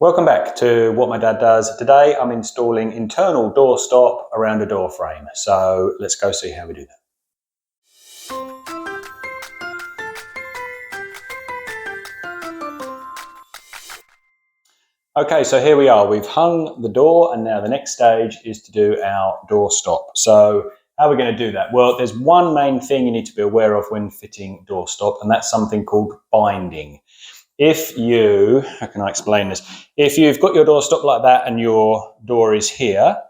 Welcome back to What My Dad Does. Today I'm installing internal doorstop around a door frame. So let's go see how we do that. Okay, so here we are. We've hung the door and now the next stage is to do our doorstop. So how are we going to do that? Well, there's one main thing you need to be aware of when fitting doorstop, and that's something called binding. How can I explain this? If you've got your doorstop like that and your door is here,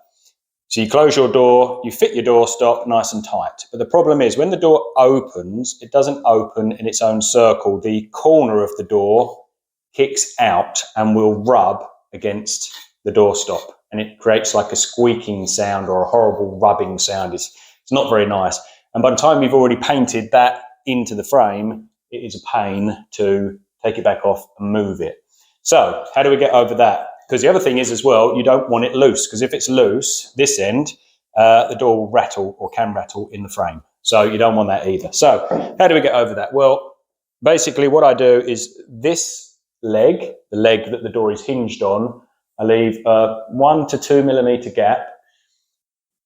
so you close your door, you fit your doorstop nice and tight. But the problem is when the door opens, it doesn't open in its own circle. The corner of the door kicks out and will rub against the doorstop. And it creates like a squeaking sound or a horrible rubbing sound. It's not very nice. And by the time you've already painted that into the frame, it is a pain to take it back off and move it. So how do we get over that? Because the other thing is as well, you don't want it loose, because if it's loose, this end, the door will rattle or can rattle in the frame. So you don't want that either. So how do we get over that? Well, basically what I do is this leg, the leg that the door is hinged on, I leave a 1 to 2 millimeter gap.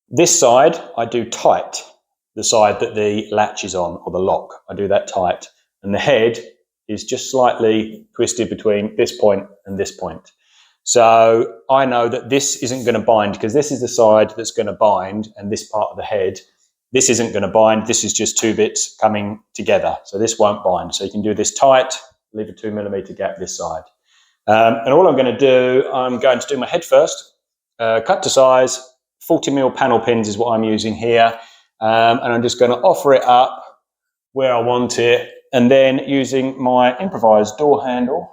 This side I do tight, the side that the latch is on, or the lock, I do that tight. And the head is just slightly twisted between this point and this point. So I know that this isn't going to bind, because this is the side that's going to bind, and this part of the head, this isn't going to bind. This is just two bits coming together. So this won't bind. So you can do this tight, leave a 2 millimeter gap this side. And all I'm going to do my head first, cut to size, 40mm panel pins is what I'm using here. And I'm just going to offer it up where I want it. And then using my improvised door handle,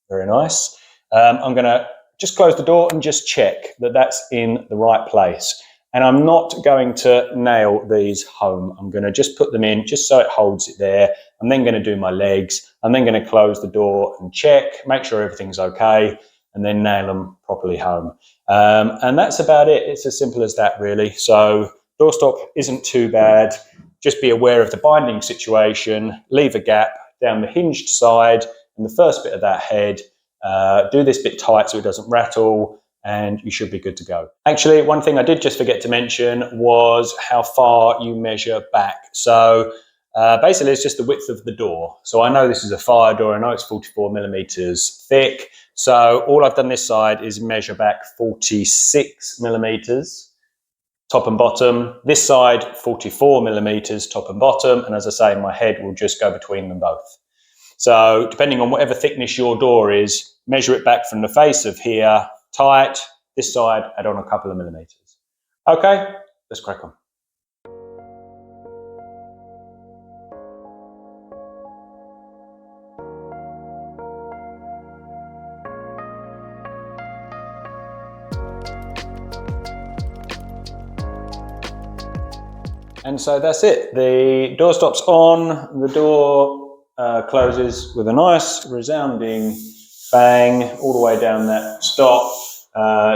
very nice, I'm going to just close the door and just check that that's in the right place. And I'm not going to nail these home. I'm going to just put them in just so it holds it there. I'm then going to do my legs. I'm then going to close the door and check, make sure everything's okay, and then nail them properly home. And that's about it. It's as simple as that, really. So doorstop isn't too bad. Just be aware of the binding situation, leave a gap down the hinged side and the first bit of that head. Do this bit tight so it doesn't rattle, and you should be good to go. Actually, one thing I did just forget to mention was how far you measure back. So basically it's just the width of the door. So I know this is a fire door, I know it's 44 millimeters thick. So all I've done this side is measure back 46 millimeters. Top and bottom. This side, 44 millimeters top and bottom. And as I say, my head will just go between them both. So depending on whatever thickness your door is, measure it back from the face of here, tight. This side, add on a couple of millimeters. Okay, let's crack on. And so that's it. The doorstop's on. The door closes with a nice resounding bang all the way down that stop.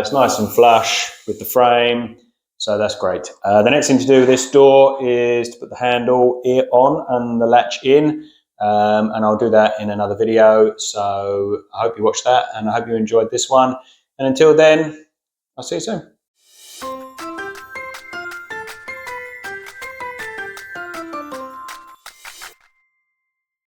It's nice and flush with the frame. So that's great. The next thing to do with this door is to put the handle on and the latch in. And I'll do that in another video. So I hope you watched that and I hope you enjoyed this one. And until then, I'll see you soon.